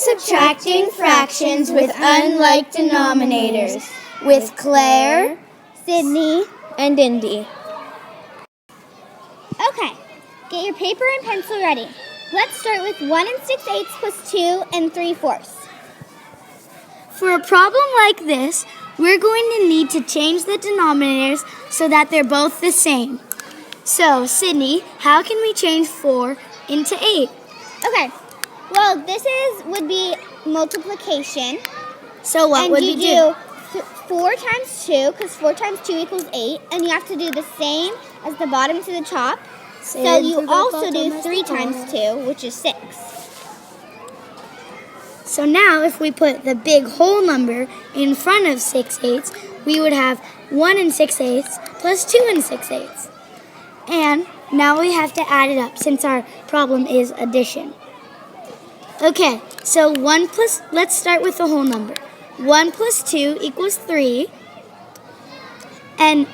Subtracting fractions with unlike denominators with Claire, Sydney, and Indy. Okay, get your paper and pencil ready. Let's start with 1 6/8 plus 2 3/4. For a problem like this, we're going to need to change the denominators so that they're both the same. So, Sydney, how can we change 4 into 8? Okay, well, this would be multiplication. So what and would you we do? 4 times 2, because 4 times 2 equals 8, and you have to do the same as the bottom to the top. So you also do 3 times 2, which is 6. So now if we put the big whole number in front of 6/8, we would have 1 6/8 plus 2 6/8. And now we have to add it up since our problem is addition. Okay, so let's start with the whole number. 1 plus 2 equals 3, and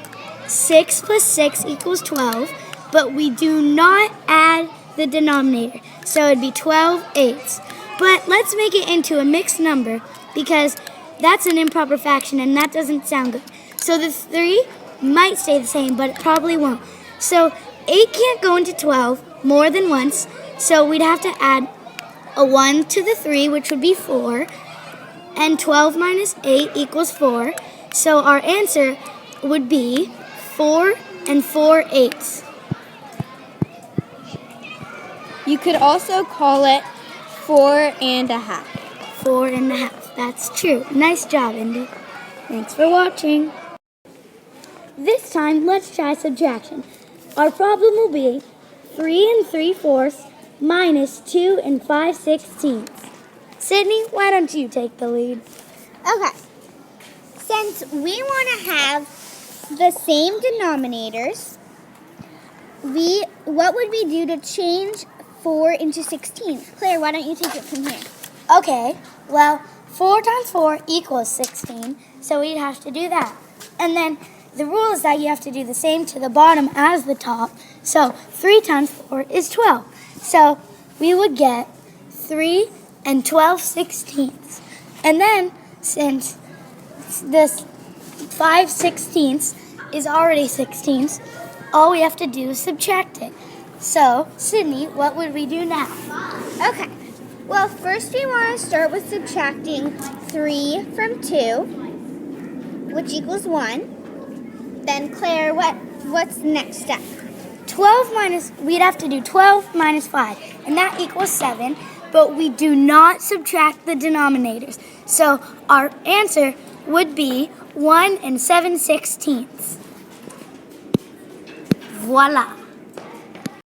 6 plus 6 equals 12, but we do not add the denominator, so it'd be 12/8. But let's make it into a mixed number because that's an improper fraction and that doesn't sound good. So the 3 might stay the same, but it probably won't. So 8 can't go into 12 more than once, so we'd have to add a 1 to the 3, which would be 4, and 12 minus 8 equals 4. So our answer would be 4 4/8. You could also call it 4 1/2. 4 1/2. That's true. Nice job, Indy. Thanks for watching. This time, let's try subtraction. Our problem will be 3 3/4 minus 2 5/16. Sydney, why don't you take the lead? Okay, since we want to have the same denominators, what would we do to change 4 into 16? Claire, why don't you take it from here? Okay, well, 4 times 4 equals 16, so we'd have to do that. And then the rule is that you have to do the same to the bottom as the top, so 3 times 4 is 12. So we would get 3 12/16. And then, since this 5/16 is already 16ths, all we have to do is subtract it. So, Sydney, what would we do now? Okay, well, first we want to start with subtracting 3 from 2, which equals 1. Then, Claire, what's the next step? We'd have to do 12 minus 5, and that equals 7, but we do not subtract the denominators. So our answer would be 1 7/16. Voila.